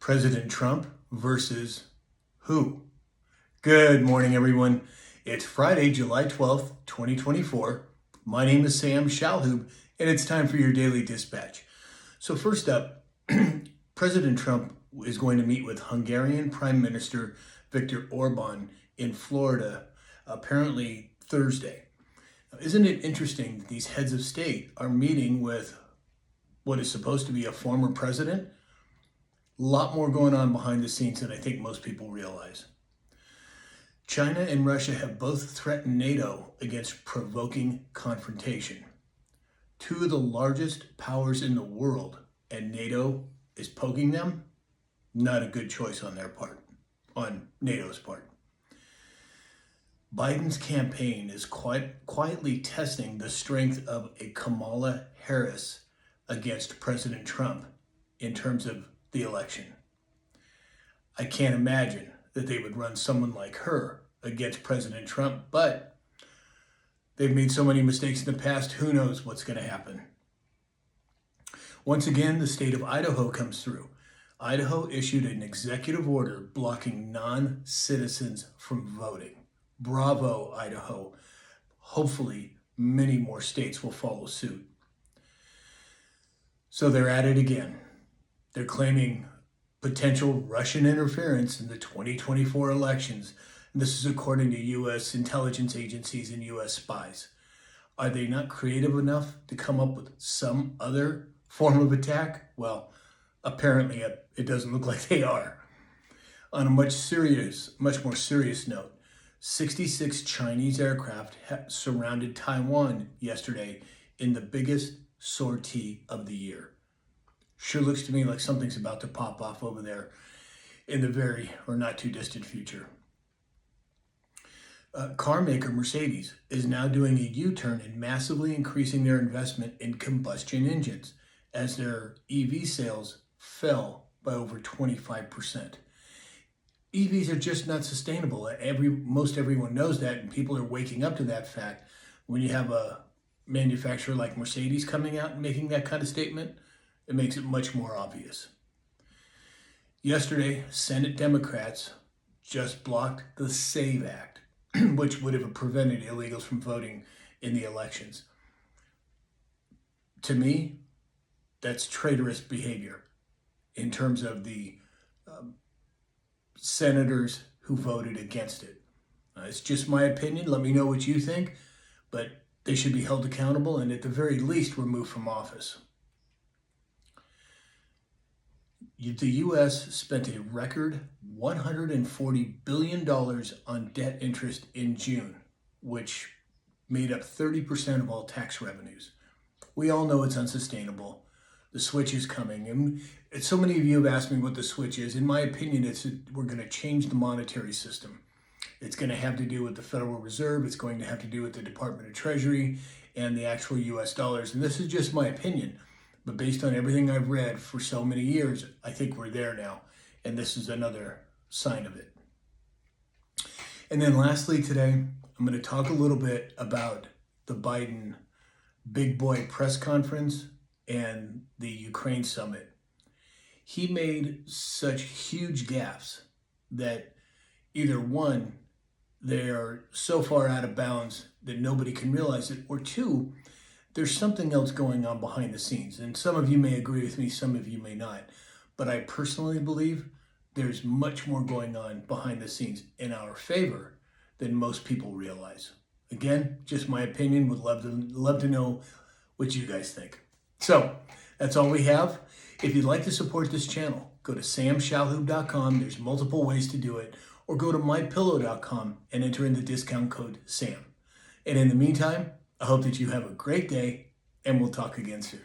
President Trump versus who? Good morning, everyone. It's Friday, July 12th, 2024. My name is Sam Shalhoub, and it's time for your daily dispatch. So first up, President Trump is going to meet with Hungarian Prime Minister Viktor Orban in Florida, apparently Thursday. Now, isn't it interesting that these heads of state are meeting with what is supposed to be a former president? A lot more going on behind the scenes than I think most people realize. China and Russia have both threatened NATO against provoking confrontation. Two of the largest powers in the world, and NATO is poking them? Not a good choice on their part, on NATO's part. Biden's campaign is quietly testing the strength of a Kamala Harris against President Trump in terms of the election. I can't imagine that they would run someone like her against President Trump, but they've made so many mistakes in the past, who knows what's going to happen. Once again, the state of Idaho comes through. Idaho issued an executive order blocking non-citizens from voting. Bravo, Idaho. Hopefully, many more states will follow suit. So they're at it again. They're claiming potential Russian interference in the 2024 elections. And this is according to U.S. intelligence agencies and U.S. spies. Are they not creative enough to come up with some other form of attack? Well, apparently it doesn't look like they are. On a much more serious note, 66 Chinese aircraft surrounded Taiwan yesterday in the biggest sortie of the year. Sure looks to me like something's about to pop off over there in the very or not too distant future. Car maker Mercedes is now doing a U-turn and massively increasing their investment in combustion engines as their EV sales fell by over 25%. EVs are just not sustainable. Most everyone knows that, and people are waking up to that fact. When you have a manufacturer like Mercedes coming out and making that kind of statement, it makes it much more obvious. Yesterday, Senate Democrats just blocked the SAVE Act, which would have prevented illegals from voting in the elections. To me, that's traitorous behavior in terms of the senators who voted against it. It's just my opinion. Let me know what you think, but they should be held accountable and at the very least removed from office. The U.S. spent a record $140 billion on debt interest in June, which made up 30% of all tax revenues. We all know it's unsustainable. The switch is coming. And so many of you have asked me what the switch is. In my opinion, we're going to change the monetary system. It's going to have to do with the Federal Reserve. It's going to have to do with the Department of Treasury and the actual U.S. dollars. And this is just my opinion. But based on everything I've read for so many years, I think we're there now. And this is another sign of it. And then lastly today, I'm going to talk a little bit about the Biden big boy press conference and the Ukraine summit. He made such huge gaffes that either one, they are so far out of bounds that nobody can realize it, or two, there's something else going on behind the scenes. And some of you may agree with me, some of you may not. But I personally believe there's much more going on behind the scenes in our favor than most people realize. Again, just my opinion. Would love to know what you guys think. So that's all we have. If you'd like to support this channel, go to samshalhoub.com. There's multiple ways to do it. Or go to mypillow.com and enter in the discount code SAM. And in the meantime, I hope that you have a great day, and we'll talk again soon.